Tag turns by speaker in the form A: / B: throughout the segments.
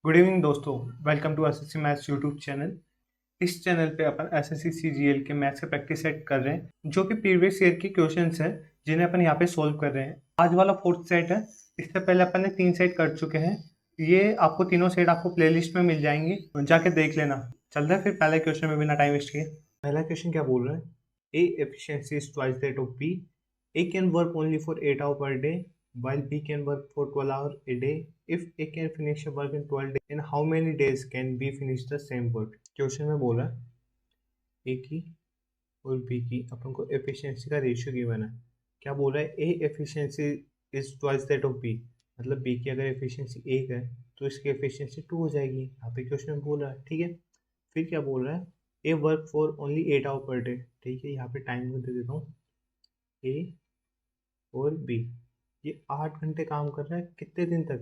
A: Good evening दोस्तों। Welcome to SSC maths YouTube channel. इस चैनल पे अपन एसएससी सीजीएल के मैथ्स के प्रैक्टिस सेट कर रहे हैं जो कि प्रीवियस ईयर के क्वेश्चंस हैं जिन्हें अपन यहाँ पे सोल्व कर रहे हैं। आज वाला फोर्थ सेट है। इससे पहले अपन ने 3 सेट कर चुके हैं। ये आपको तीनों सेट आपको प्लेलिस्ट में मिल जाएंगे, जाके देख लेना। चलते हैं फिर पहले क्वेश्चन में बिना टाइम वेस्ट किए। पहला क्वेश्चन क्या बोल रहा है? A efficiency is twice that of B. A can work only for 8 hour per day while B can work for 12 hours a day. If A can finish a work in 12 days, in how many days can B finish the same work? Question में बोला A की और B की अपन को efficiency का ratio given है। क्या बोल रहा है? A efficiency is twice that of B, मतलब B की अगर एफिशिएंसी 1 है तो इसकी एफिशिएंसी 2 हो जाएगी। यहाँ पे क्वेश्चन में बोल रहा है, ठीक है। फिर क्या बोल रहा है? A work for only 8 hour per day, ठीक है। यहाँ पे टाइम दे देता हूँ। A और B ये 8 घंटे काम कर रहा है, कितने दिन तक?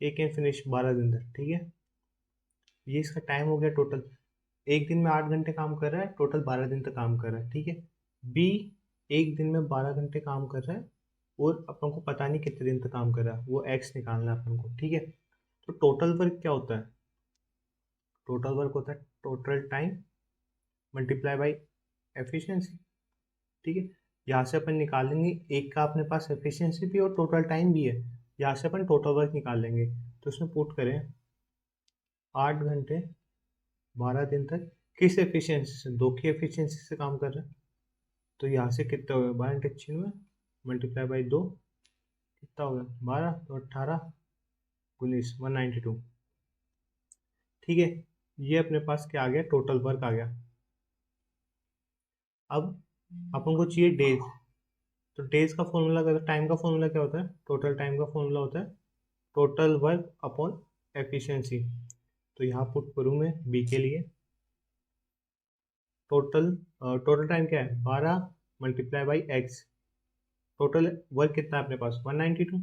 A: ए कैन फिनिश 12 दिन तक, ठीक है। ये इसका टाइम हो गया टोटल। एक दिन में 8 घंटे काम कर रहा है, टोटल 12 दिन तक काम कर रहा है, ठीक है। बी एक दिन में 12 घंटे काम कर रहा है और अपन को पता नहीं कितने दिन तक काम कर रहा है, वो एक्स निकालना है अपन को, ठीक है। तो टोटल वर्क क्या होता है? टोटल वर्क होता है total time multiply by efficiency, ठीक है। यहाँ से अपन निकाल लेंगे, एक का अपने पास एफिशिएंसी भी और टोटल टाइम भी है। यहाँ से अपन टोटल वर्क निकाल लेंगे। तो इसमें पुट करें 8 घंटे 12 दिन तक किस एफिशिएंसी से? 2 की एफिशिएंसी से काम कर रहे हैं। तो यहाँ से कितना हो गया? 12 मल्टीप्लाई बाई 2 कितना हो गया? 12 तो 18 19 192, ठीक है। ये अपने पास क्या आ गया? टोटल वर्क आ गया। अब अपन को चाहिए डेज। तो डेज का फॉर्मूला क्या होता है? टाइम का फॉर्मूला क्या होता है? टोटल टाइम का फॉर्मूला होता है टोटल वर्क अपॉन एफिशिएंसी। तो यहाँ पुट करूँ मैं बी के लिए टोटल टाइम क्या है? 12 multiply by x. Total work कितना है अपने पास? 192।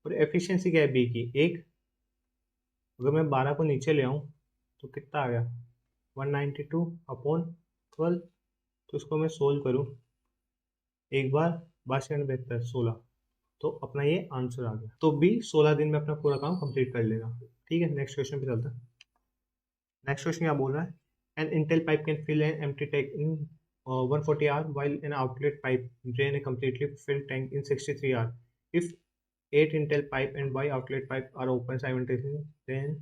A: और एफिशिएंसी क्या है बी की? 1। अगर मैं 12 को नीचे ले आऊँ तो कितना आ गया? 192 अपॉन 12। तो इसको मैं सोल्व करूँ एक बार, 62 16, तो अपना ये आंसर आ गया। तो बी 16 दिन में अपना पूरा काम कंप्लीट कर लेगा, ठीक है। नेक्स्ट क्वेश्चन पे चलता है। नेक्स्ट क्वेश्चन क्या बोल रहा है? एन इंटेल pipe can fill an empty tank in 140 hours while an outlet pipe drain a completely filled tank in 63 hours. If 8 intel pipe and Y outlet pipe are open simultaneously, then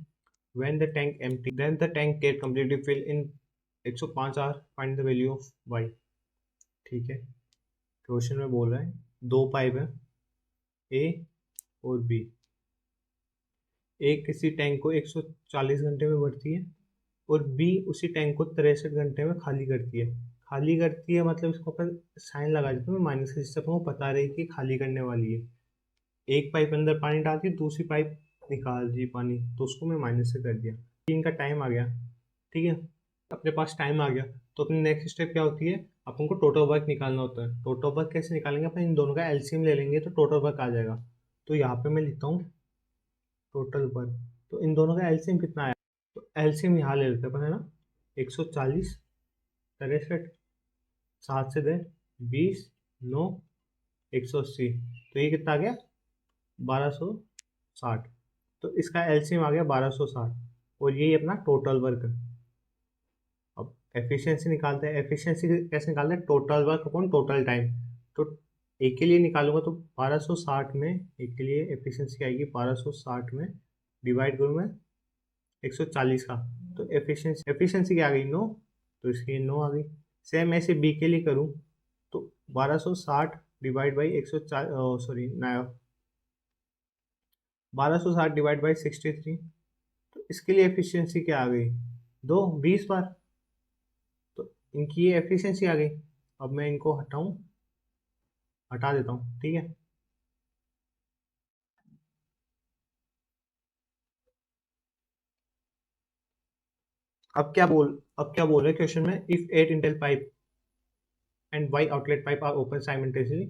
A: when the tank empty, then the tank get completely filled in 105 hours. Find the value of Y, ठीक है। Question में बोल रहा है दो pipe है ए और B. एक किसी टैंक को 140 घंटे में भरती है और बी उसी टैंक को 63 घंटे में खाली करती है। खाली करती है मतलब इसको अपन साइन लगा देते हैं माइनस के, जिससे अपन को पता रहे कि खाली करने वाली है। एक पाइप अंदर पानी डालती, दूसरी पाइप निकाल दी पानी, तो उसको मैं माइनस से कर दिया। इनका टाइम आ गया, ठीक है। अपने पास टाइम आ गया तो अपनी नेक्स्ट स्टेप क्या होती है? अपन को टोटल वर्क निकालना होता है। टोटल वर्क कैसे निकालेंगे? अपन इन दोनों का एलसीएम ले लेंगे तो टोटल वर्क आ जाएगा। तो यहाँ पे मैं लिखता हूँ टोटल वर्क। तो इन दोनों का एलसीएम कितना आया? तो एलसीएम यहाँ ले लेते हैं अपन, है ना। 140 63 7 से दे 20 9 180, तो ये कितना आ गया? 1260। तो इसका एलसीएम आ गया 1260 और यही अपना टोटल वर्क है। अब एफिशिएंसी निकालते हैं। एफिशिएंसी कैसे निकालते हैं? Total work upon total time. तो एक के लिए निकालूंगा तो 1260 में एक के लिए एफिशिएंसी आएगी 1260 में डिवाइड करूँ मैं 140 का, तो एफिशिएंसी क्या आ गई? 9। तो इसकी 9 आ गई। सेम ऐसे बी के लिए करूँ तो 1260 divide by 140, sorry 1260 divide by 63, तो इसके लिए एफिशिएंसी क्या आ गई? 20 बार। तो इनकी ये एफिशिएंसी आ गई। अब मैं इनको हटा देता हूँ, ठीक है। अब क्या बोल रहे क्वेश्चन में? इफ 8 इंटेल pipe and y outlet pipe are open simultaneously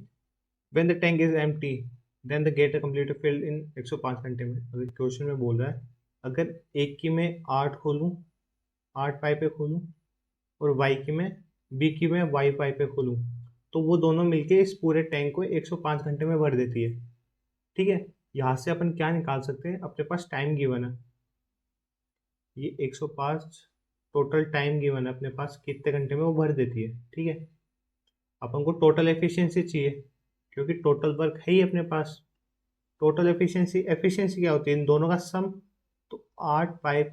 A: when the tank is empty then the get complete filled in 105 घंटे में। अगर क्वेश्चन में बोल रहा है अगर एक की मैं 8 खोलूँ, 8 पाइपें खोलूँ और वाई की मैं बी की मैं वाई पाइपें खोलूँ, तो वो दोनों मिलके इस पूरे टैंक को 105 घंटे में भर देती है, ठीक है। यहाँ से अपन क्या निकाल सकते हैं? अपने पास टाइम गिवन है ये 105 टोटल टाइम गिवन है अपने पास, कितने घंटे में वो भर देती है। ठीक है, अपन को टोटल एफिशिएंसी चाहिए क्योंकि टोटल वर्क है ही अपने पास। टोटल एफिशिएंसी, एफिशिएंसी क्या होती है इन दोनों का सम। तो 8 पाइप,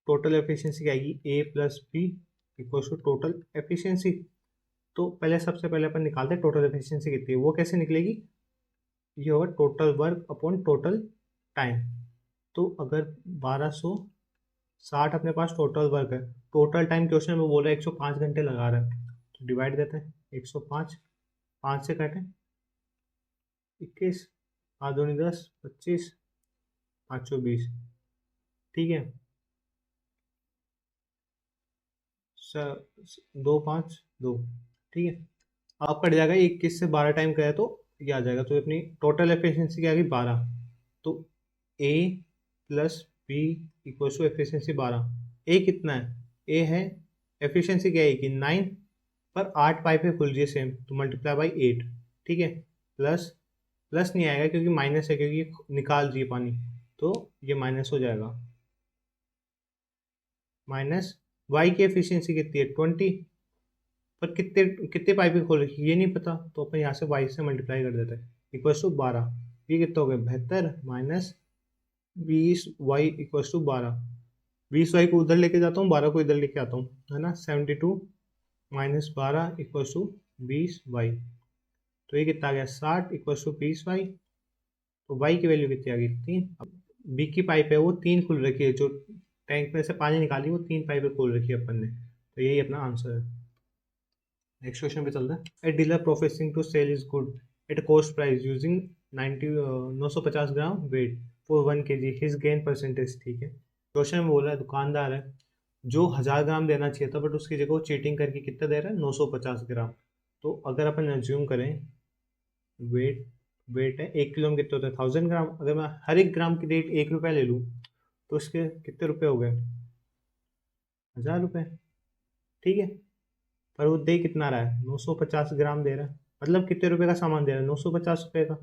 A: टोटल एफिशिएंसी क्या आएगी, A plus B equal to total efficiency. तो पहले सबसे पहले अपन निकालते हैं टोटल एफिशिएंसी कितनी है। वो कैसे निकलेगी, ये होगा total work upon total time. तो अगर 1260 अपने पास टोटल वर्क है, टोटल टाइम क्वेश्चन में बोल रहा है 105 घंटे लगा रहा है, तो डिवाइड देते हैं 105, 5 से काटें 21, 5 दूनी 10, 25, 520। ठीक है, 252। ठीक है, अब कट जाएगा 21 से 12 टाइम करा तो ये आ जाएगा। तो अपनी टोटल एफिशिएंसी क्या आ गई 12। तो A plus B equal to efficiency 12। A कितना है, ए है एफिशिएंसी क्या है कि 9, पर 8 पाइपें खुल रही है सेम, तो मल्टीप्लाई बाई 8। ठीक है, प्लस प्लस नहीं आएगा क्योंकि माइनस है, क्योंकि ये निकाल रही है पानी, तो ये माइनस हो जाएगा। माइनस वाई की एफिशिएंसी कितनी है 20, पर कितने कितने पाइपें खोल रखी है ये नहीं पता, तो अपन यहाँ से वाई से मल्टीप्लाई कर देते हैं इक्वल टू 12। ये कितना हो गया 72 minus 20 y equal to 12। 20 y को उधर लेके जाता हूँ, 12 को इधर लेके आता हूँ, है ना। 72 माइनस 12 इक्वल टू 20 वाई। तो ये कितना आ गया 60 इक्वल टू 20 वाई। तो वाई की वैल्यू कितनी आ गई 3। अब बी की पाइप है वो 3 खुल रखी है, जो टैंक में से पानी निकाली वो 3 पाइपें खोल रखी है अपन ने, तो यही अपना आंसर है। नेक्स्ट क्वेश्चन पे चलते हैं। A dealer professing to sell his goods at cost price using 950 gram weight for 1 kg, his gain percentage. ठीक है, क्वेश्चन में बोल रहा है दुकानदार है जो 1000 ग्राम देना चाहिए था, बट उसकी जगह वो चीटिंग करके कितना दे रहा है 950 ग्राम। तो अगर अपन एज्यूम करें वेट वेट है 1 किलो में कितने होते हैं 1000 ग्राम, अगर मैं हर एक ग्राम की रेट 1 रुपया ले लूँ तो उसके कितने रुपए हो गए 1000 रुपये। ठीक है, पर वो दे कितना रहा है 950 ग्राम दे रहा है, मतलब कितने रुपए का सामान दे रहा है 950 रुपये का।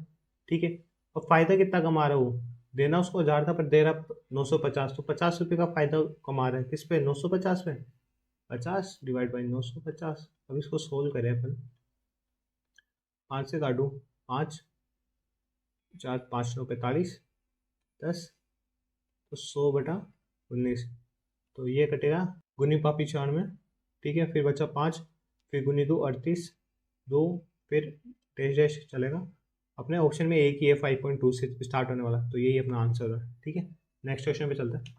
A: ठीक है, और फायदा कितना कमा रहा है वो, देना उसको 1000 था पर दे रहा 950, तो 50 रुपये का फायदा कमा रहा है किस पे 950 पे। 50 डिवाइड बाई 950। अब इसको सोल्व करें अपन, 5 से काटूँ 5, 4 5 9 45, 10, तो 100/19। तो ये कटेगा गुनी पापी 4 में। ठीक है, फिर बचा 5, फिर गुनी 2 38, 2, फिर डैश डैश चलेगा। अपने ऑप्शन में एक ही है 5.2 से स्टार्ट होने वाला, तो यही अपना आंसर है। ठीक है, नेक्स्ट क्वेश्चन पे चलते हैं।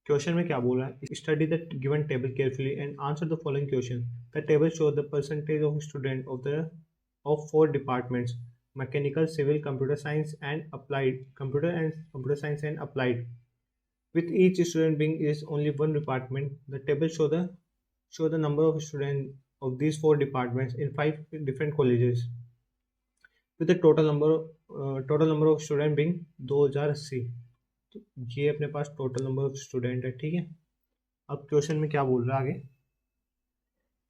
A: क्वेश्चन में क्या बोल रहा है, study the given table carefully and answer the following question. The table show the percentage of student of 4 departments mechanical, civil, computer science and applied, computer science and applied, with each student being is only one department. The table show the number of students of these 4 departments in 5 different colleges with the total number of student being 2080। तो ये अपने पास total number of student है। ठीक है, अब question में क्या बोल रहा है आगे,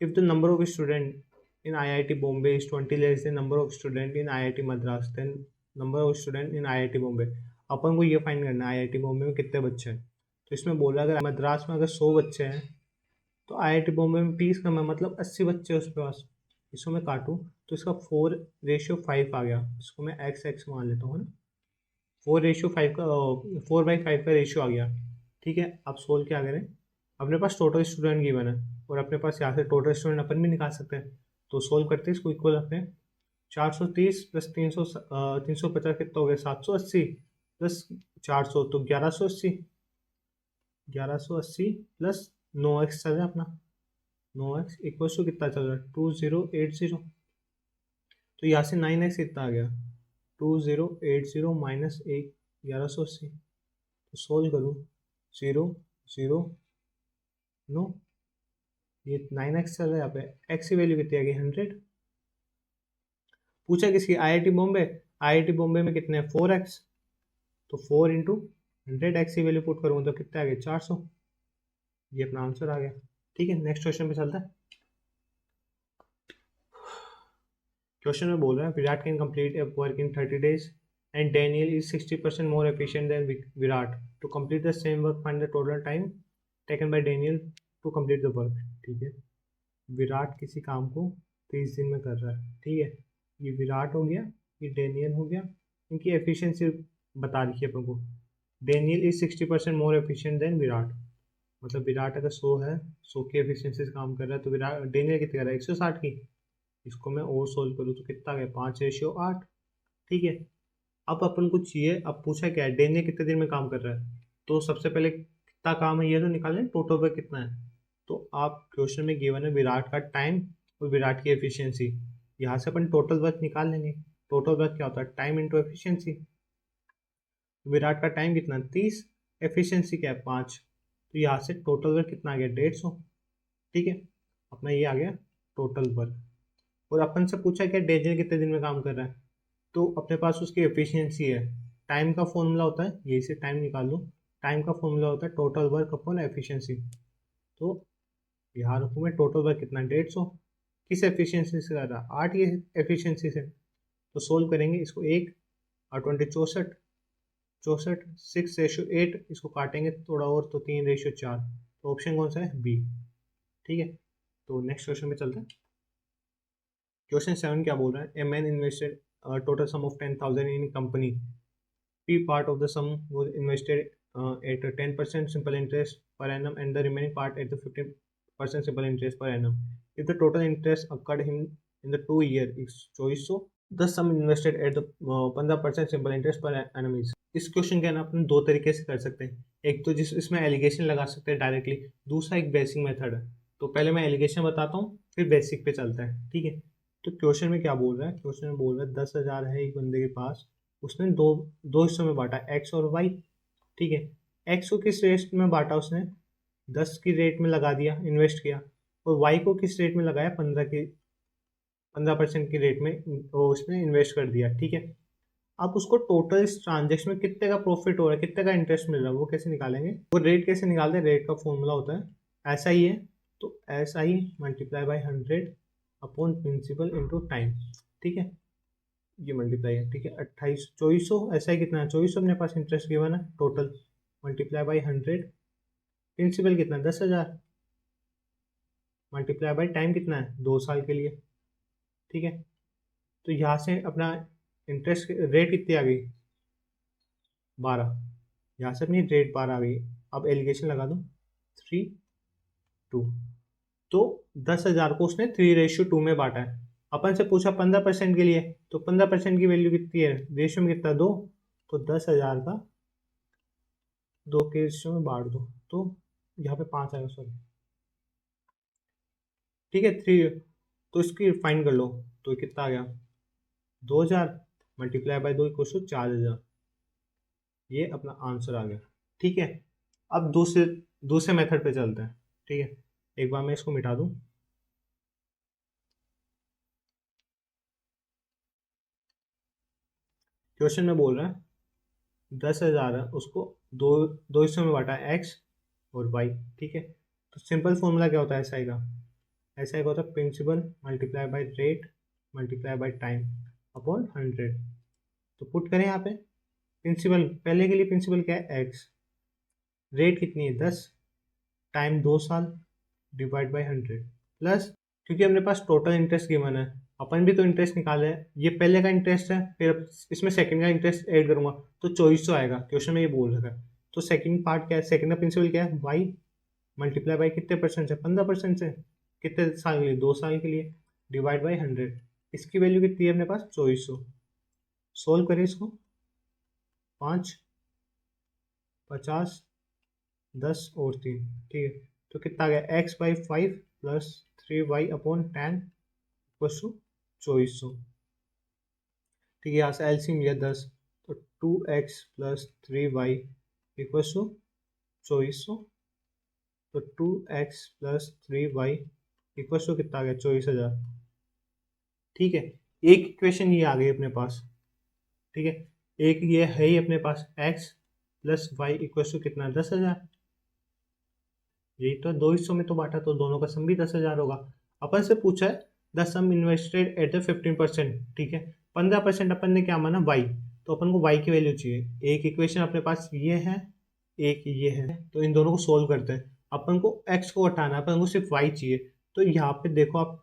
A: if the number of student in IIT Bombay is 20 less than number of student in IIT Madras, then number of student in IIT Bombay। अपन को ये फाइंड करना है IIT बॉम्बे में कितने बच्चे हैं। तो इसमें बोला अगर मद्रास में अगर 100 बच्चे हैं तो IIT बॉम्बे में 20 कम है, मतलब 80 बच्चे हैं उसके पास। इसको मैं काटूँ तो इसका 4:5 आ गया, इसको मैं x मान लेता हूँ ना, 4:5 का 4/5 का रेशियो आ गया। ठीक है, अब सोल्व क्या करें, अपने पास टोटल स्टूडेंट गिवन है और अपने पास यहाँ से टोटल स्टूडेंट अपन भी निकाल सकते हैं। तो सोल्व करते हैं इसको, इक्वल रखते हैं 430 प्लस 350 कितना हो गया 780 प्लस 400, तो 1180। 1180 प्लस 9x चल रहा है अपना, 9x इक्वल टू कितना चल रहा है 2080। तो यहाँ से 9x कितना आ गया 2080 माइनस 1180। तो सोल्व करूँ 0 0 नो, ये 9x चल रहा है, यहाँ पे x की वैल्यू कितनी आ गई 100। पूछा किसकी IIT बॉम्बे, IIT बॉम्बे में कितने 4x, तो 4 इंटू 100x की वैल्यू पुट करूँगा तो कितना आ गया 400। ये अपना आंसर आ गया। ठीक है, नेक्स्ट क्वेश्चन पे चलता है। क्वेश्चन में बोल रहा है Virat can complete A work in 30 days and Daniel is 60% more efficient than Virat. To complete the same work, find the total time taken by Daniel to complete the work. ठीक है, विराट किसी काम को 30 दिन में कर रहा है, ठीक है, ये विराट हो गया, ये डेनियल हो गया, इनकी एफिशिएंसी बता रखी है अपन को। Daniel is 60% more efficient then Virat, मतलब विराट अगर 100 है, 100 की एफिशिएंसी से काम कर रहा है, तो विराट डेनियल कितने कर रहा है 160 की। इसको मैं और सोल्व करूँ तो कितना गया 5:8, ठीक है। अब अपन को चाहिए, अब पूछा क्या है डेनियल कितने दिन में काम कर रहा है, तो सबसे पहले कितना काम है ये तो निकालें, टोटल वर्क कितना है। तो आप क्वेश्चन में गिवन है विराट का टाइम और विराट की एफिशिएंसी, यहाँ से अपन टोटल वर्क निकाल लेंगे। टोटल वर्क क्या होता है, टाइम इंटू एफिशिएंसी। विराट का टाइम कितना 30, एफिशिएंसी क्या है 5, तो यहाँ से टोटल वर्क कितना आ गया 150, ठीक है, अपना ये आ गया टोटल वर्क। और अपन से पूछा क्या डेनियल कितने दिन में काम कर रहा है, तो अपने पास उसकी एफिशिएंसी है, टाइम का फॉर्मूला होता है, यही से टाइम निकाल लो, टाइम का फॉर्मूला होता है टोटल वर्क अपॉन एफिशिएंसी। तो यहाँ रखूँ मैं टोटल वर्क कितना 150, किस एफिशिएंसी से कर रहा है 8 की एफिशिएंसी से। तो सोल्व करेंगे इसको, 1 और 20 64, 6:8, इसको काटेंगे थोड़ा और तो 3:4, तो ऑप्शन कौन सा है बी, ठीक है। तो नेक्स्ट क्वेश्चन में चलते हैं। क्वेश्चन 7 क्या बोल रहा है, a man invested total sum of 10,000 in company, P part of the sum was invested at a 10% simple interest per annum and the remaining part at the 15% simple interest per annum. If the total interest occurred him in the 2 year is choice, so the sum invested at the 15% simple interest per annum is। इस question के ना अपन दो तरीके से कर सकते हैं, एक तो जिस इसमें एलिगेशन लगा सकते हैं डायरेक्टली, दूसरा एक बेसिक मेथड है। तो पहले मैं एलिगेशन बताता हूँ, फिर बेसिक पे चलता है, ठीक है। तो क्वेश्चन में क्या बोल रहा है, क्वेश्चन में बोल रहा है 10,000 है एक बंदे के पास, उसने दो हिस्सों में बांटा, एक्स और वाई, ठीक है। एक्स को किस रेट में बांटा उसने, 10 की रेट में लगा दिया, इन्वेस्ट किया, और वाई को किस रेट में लगाया 15% की रेट में वो उसने इन्वेस्ट कर दिया, ठीक है। अब उसको टोटल इस ट्रांजेक्शन में कितने का प्रॉफिट हो रहा है, कितने का इंटरेस्ट मिल रहा है, वो कैसे निकालेंगे, वो रेट कैसे निकालते हैं, रेट का फॉर्मूला होता है ऐसा ही है, तो ऐसा ही multiply by 100 upon principal into time, ठीक है, ये मल्टीप्लाई है, ठीक है। 2400 ऐसा ही कितना है 2400 अपने पास इंटरेस्ट गिवन है टोटल, मल्टीप्लाई बाई 100, प्रिंसिपल कितना 10,000, मल्टीप्लाई बाई टाइम कितना है 2 साल के लिए, ठीक है। तो यहाँ से अपना इंटरेस्ट रेट कितनी आ गई 12, यहाँ से अपनी रेट 12 आ गई। अब एलिगेशन लगा दो 3:2, तो 10,000 को उसने 3:2 में बांटा है। अपन से पूछा 15% के लिए, तो 15% की वैल्यू कितनी है, रेशियो में कितना 2, तो 10,000 का 2 के रेशियो में बांट दो, तो यहाँ पे 5 आएगा, सॉरी, ठीक है 3, तो इसकी फाइंड कर लो, तो कितना आ गया 2,000 मल्टीप्लाई बाई 2 इक्वल टू 4,000, ये अपना आंसर आ गया, ठीक है। अब दूसरे मेथड पे चलते हैं, ठीक है, एक बार मैं इसको मिटा दूं। क्वेश्चन में बोल रहा है 10,000 है, उसको दो हिस्सों में बांटा है, एक्स और वाई, ठीक है। तो सिंपल फॉर्मूला क्या होता है एसआई का, एसआई का होता है principal multiply by rate multiply by time upon 100। तो पुट करें यहाँ पे प्रिंसिपल, पहले के लिए प्रिंसिपल क्या है एक्स, रेट कितनी है 10, टाइम 2 साल, डिवाइड बाई 100 प्लस, क्योंकि अपने पास टोटल इंटरेस्ट गिवन है, अपन भी तो इंटरेस्ट निकाले हैं, ये पहले का इंटरेस्ट है, फिर इसमें सेकंड का इंटरेस्ट ऐड करूंगा तो 2400 आएगा, क्वेश्चन में ये बोल रखा है। तो सेकंड पार्ट क्या है, सेकंड का प्रिंसिपल क्या है वाई मल्टीप्लाई बाई कितने परसेंट से 15% से, कितने साल के लिए 2 साल के लिए, डिवाइड बाई 100, इसकी वैल्यू कितनी है अपने पास 2400। सोल्व करें इसको, 5, 50, 10 और 3, ठीक है। तो कितना आ गया x by 5 plus 3y upon 10 equal to 2400, ठीक है। यहाँ से एलसीएम लिया 10, तो 2x plus 3y equal to 2400, तो 2x plus 3y equal to कितना आ गया 24,000, ठीक है। एक इक्वेशन ये आ गई अपने पास, ठीक है, एक ये है ही अपने पास x plus y equal to कितना 10,000, यही तो दो हिस्सों में तो बांटा, तो दोनों का सम भी 10,000 होगा। अपन से पूछा है the sum invested at the 15%, ठीक है, 15% अपन ने क्या माना वाई, तो अपन को y की वैल्यू चाहिए। एक इक्वेशन अपने पास ये है, एक ये है, तो इन दोनों को सोल्व करते हैं। अपन को x को हटाना है, अपन को सिर्फ y चाहिए। तो यहाँ पे देखो आप,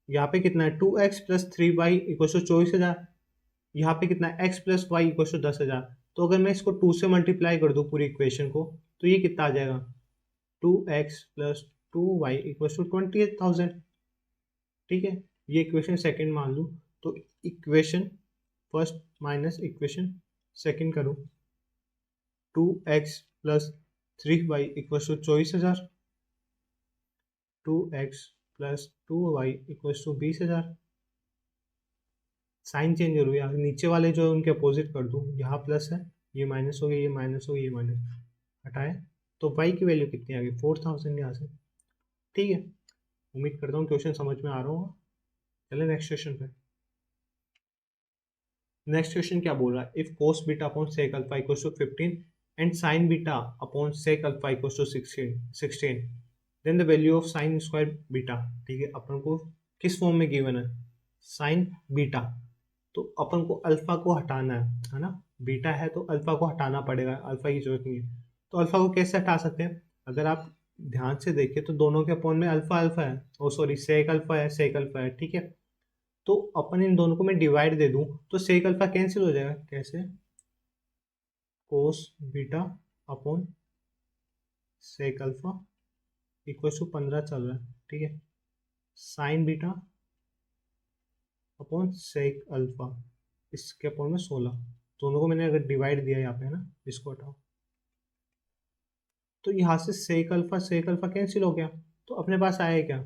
A: यहाँ पे कितना है 2x plus 3y equal to 24,000। यहाँ पे कितना है x plus y equal to 10,000। तो अगर मैं इसको 2 से मल्टीप्लाई कर दूँ पूरी इक्वेशन को, तो ये कितना आ जाएगा 2x plus 2y equal to 28,000। ठीक है, ये इक्वेशन सेकंड मान लूँ, तो equation first minus equation second करूँ, 2x plus 3y equal to 24,000, 2x plus 2y equal to 20,000। Sine change हो गया, नीचे वाले जो है उनके अपोजिट कर दूँ, यहाँ प्लस है, ये माइनस हो गया, ये माइनस हो गया, ये माइनस हटाए, तो y की वैल्यू कितनी आ गई 4,000 यहाँ से। ठीक है, उम्मीद करता हूँ क्वेश्चन समझ में आ रहा होगा। चले नेक्स्ट क्वेश्चन पे। नेक्स्ट क्वेश्चन क्या बोल रहा है, if cos beta upon sec alpha equals to 15 and sine beta upon sec alpha equals to 16 then the value of sine square beta. ठीक है, अपन को किस फॉर्म में गिवन है, साइन बीटा, तो अपन को अल्फा को हटाना है ना, बीटा है तो अल्फा को हटाना पड़ेगा, अल्फा की जरूरत नहीं है। तो अल्फा को कैसे हटा सकते हैं, अगर आप ध्यान से देखिए तो दोनों के अपॉन में अल्फा अल्फा है, ओ सॉरी सेक अल्फा है, सेक अल्फा है। ठीक है, तो अपन इन दोनों को मैं डिवाइड दे दूं तो सेक अल्फा कैंसिल हो जाएगा, कैसे, cos beta upon sec alpha equal to 15 चल रहा है। ठीक है, sine beta upon sec alpha इसके अपॉन में 16, दोनों को मैंने अगर डिवाइड दिया यहाँ पे ना, इसको हटाओ, तो यहाँ से सेक अल्फा कैंसिल हो गया, तो अपने पास आया क्या,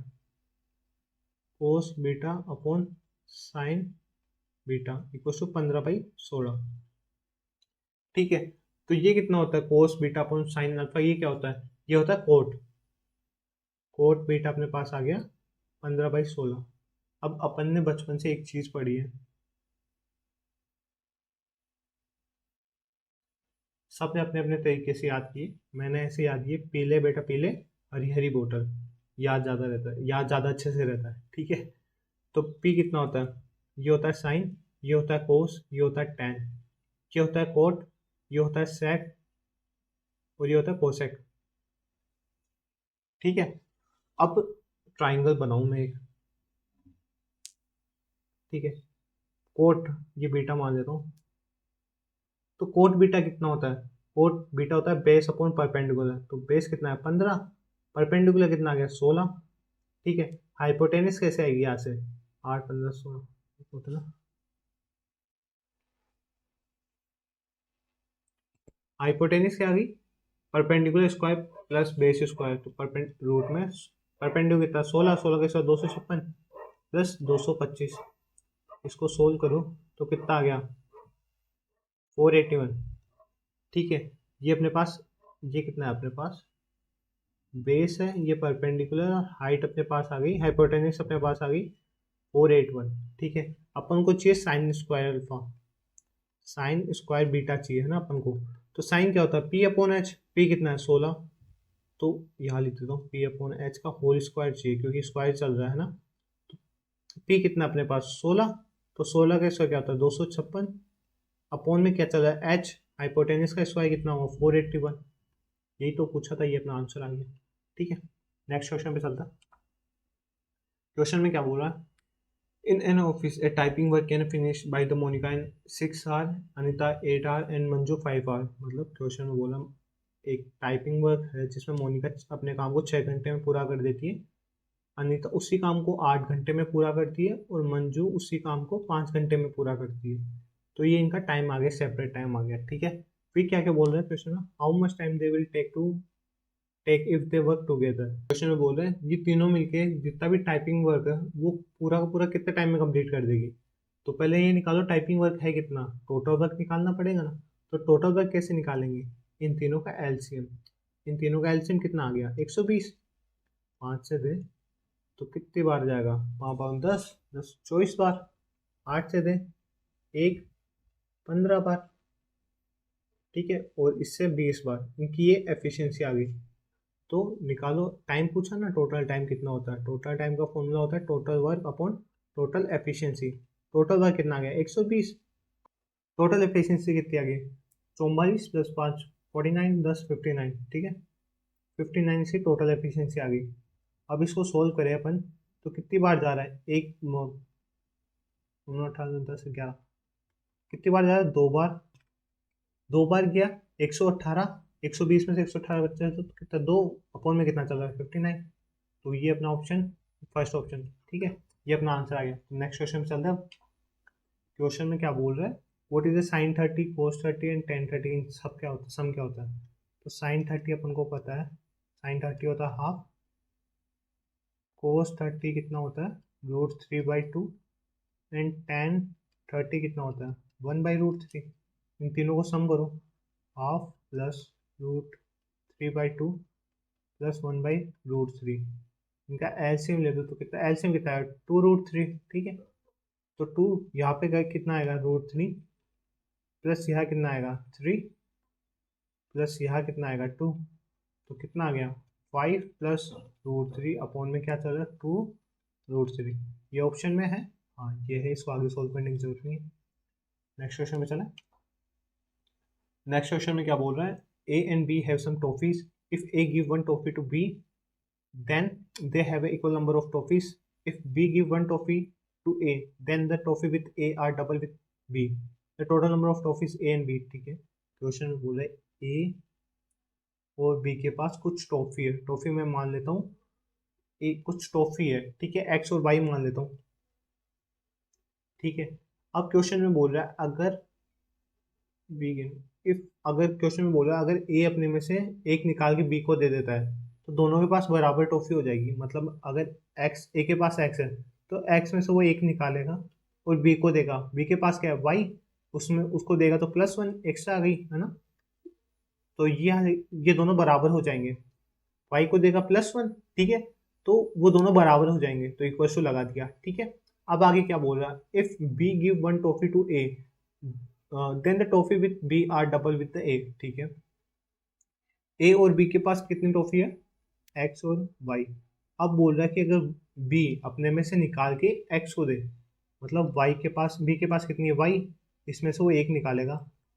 A: cos beta upon sine beta equal to 15/16। ठीक है, तो ये कितना होता है cos beta upon sine alpha, ये क्या होता है, ये होता है कोट, कोट बीटा अपने पास आ गया 15/16। अब अपन ने बचपन से एक चीज पढ़ी है, सबने अपने अपने तरीके से याद की, मैंने ऐसे याद किए, पीले बेटा पीले, हरी हरी बोतल, याद ज़्यादा रहता है, याद ज़्यादा अच्छे से रहता है। ठीक है, तो पी कितना होता है, ये होता है साइन, ये होता है कोस, ये होता है टैन, ये होता है कोट, ये होता है सेक, और ये होता है कोसेक। ठीक है, अब ट्राइंगल बनाऊं मैं एक। ठीक है, कोट ये बीटा मान लेता हूँ, तो कोट बीटा कितना होता है, कोट बीटा होता है बेस अपॉन परपेंडिकुलर, तो बेस कितना है 15, परपेंडिकुलर कितना आ गया 16। ठीक है, हाइपोटेनिस कैसे आएगी यहाँ से, 8 15 16 उतना, हाइपोटेनिस क्या आ गई, perpendicular square plus base square, तो रूट में परपेंडिकुलर कितना 16, 16 के साथ 256 प्लस 225, इसको सोल्व करो तो कितना आ गया 481। ठीक है, ये अपने पास, ये कितना है अपने पास, बेस है, ये परपेंडिकुलर, हाइट अपने पास आ गई, हाइपोटेनिस अपने पास आ गई 481। ठीक है, अपन को चाहिए sine square alpha, sign square beta चाहिए है ना अपन को, तो साइन क्या होता है पी अपॉन एच, पी कितना है 16, तो यहाँ लिख देता हूँ पी अपॉन एच का होल स्क्वायर चाहिए क्योंकि स्क्वायर चल रहा है ना, तो पी कितना अपने पास 16, तो 16 का स्क्वायर क्या होता है 256, अपॉन में क्या चल रहा है एच, हाइपोटेनिस का स्क्वायर कितना होगा 481, यही तो पूछा था, ये अपना आंसर आ गया। ठीक है, नेक्स्ट क्वेश्चन पे चलता। क्वेश्चन में क्या बोल रहा है, in an office a typing work can finish by the Monica in 6 hour, Anita 8 hour and Manju 5 hour. मतलब क्वेश्चन में बोला एक टाइपिंग वर्क है जिसमें मोनिका अपने काम को 6 घंटे में पूरा कर देती है, अनिता उसी काम को 8 घंटे में पूरा करती है, और मंजू उसी काम को 5 घंटे में पूरा करती है। तो ये इनका टाइम आ गया, सेपरेट टाइम आ गया। ठीक है, फिर क्या क्या बोल रहे हैं क्वेश्चन में, how much time they will take to take if they work together. Question में बोल रहे हैं ये तीनों मिलके जितना भी टाइपिंग वर्क है वो पूरा का पूरा कितने टाइम में कंप्लीट कर देगी। तो पहले ये निकालो टाइपिंग वर्क है कितना, टोटल वर्क निकालना पड़ेगा ना, तो टोटल वर्क कैसे निकालेंगे, इन तीनों का एलसीएम, इन तीनों का एलसीएम कितना आ गया 120, 5 से दे तो कितनी बार जाएगा, 5 5 10 10 24 बार, 8 से दे 1 15 बार। ठीक है, और इससे 20 बार, इनकी ये एफिशिएंसी आ गई। तो निकालो टाइम, पूछा ना टोटल टाइम कितना होता है, टोटल टाइम का फॉर्मूला होता है total work upon total efficiency, total work कितना आ गया 120, टोटल एफिशिएंसी कितनी आ गई? 44 + 5 49 10 59, ठीक है। 59 से टोटल एफिशिएंसी आ गई। अब इसको सोल्व करें अपन, तो कितनी बार जा रहा है? 18 10 11, कितनी बार जा रहा है? 2 बार। 2 बार गया 118, 120 में से 118 बच्चे हैं तो कितना, 2 अपॉन में कितना चल रहा है? 59। तो ये अपना ऑप्शन, फर्स्ट ऑप्शन, ठीक है। ये अपना आंसर आ गया। नेक्स्ट क्वेश्चन में चलते हैं। क्वेश्चन में क्या बोल रहा है? What is the sin 30 cos 30 and tan 30, इन सब क्या होता है, सम क्या होता है? तो sin 30 अपन को पता है, sin 30 होता है हाफ, cos 30 कितना होता है? √3/2, एंड tan 30 कितना होता है? 1/√3। इन तीनों को सम करो, हाफ प्लस √3/2 प्लस 1/√3। इनका एलसीएम ले दो तो कितना, एलसीएम कितना है? 2√3, ठीक है। तो 2 यहाँ पे गए कितना आएगा? √3, प्लस यहाँ कितना आएगा? 3, प्लस यहाँ कितना आएगा? 2। तो कितना आ गया? 5 प्लस √3 अपॉन में क्या चल रहा है? 2√3। ये ऑप्शन में है, हाँ ये है, इसको आगे सोल्व करने की जरूरत नहीं है। नेक्स्ट क्वेश्चन में चला। नेक्स्ट क्वेश्चन में क्या बोल रहा है? A and B have some toffees, if A give one toffee to B then they have an equal number of toffees. If B give one toffee to A, then the toffee with A are double with B. The total number of toffees A and B, ठीक है। Question में बोला है A और B के पास कुछ toffee है। Toffee मैं मान लेता हूँ ए, कुछ टॉफी है, ठीक है, X और Y मान लेता हूँ, ठीक है। अब क्वेश्चन में बोल रहा है अगर बी इफ, अगर क्वेश्चन में बोल रहा है अगर ए अपने में से एक निकाल के बी को दे देता है तो दोनों के पास बराबर टॉफी हो जाएगी। मतलब अगर एक्स, ए के पास एक्स है तो एक्स में से वो एक निकालेगा और बी को देगा। बी के पास क्या है? वाई, उसमें उसको देगा तो +1 एक्स्ट्रा आ गई, है ना। तो ये दोनों बराबर हो जाएंगे। वाई को देगा +1, ठीक है, तो वो दोनों बराबर हो जाएंगे, तो इक्वल टू लगा दिया, ठीक है। अब आगे क्या बोल रहा है? If B give one toffee to A, then the toffee with B are double with the A, ठीक है। ए और बी के पास कितनी टॉफी है? एक्स और वाई। अब बोल रहा है कि अगर बी अपने में से निकाल के एक्स को दे, मतलब वाई के पास, बी के पास कितनी है? वाई, इसमें से वो एक निकालेगा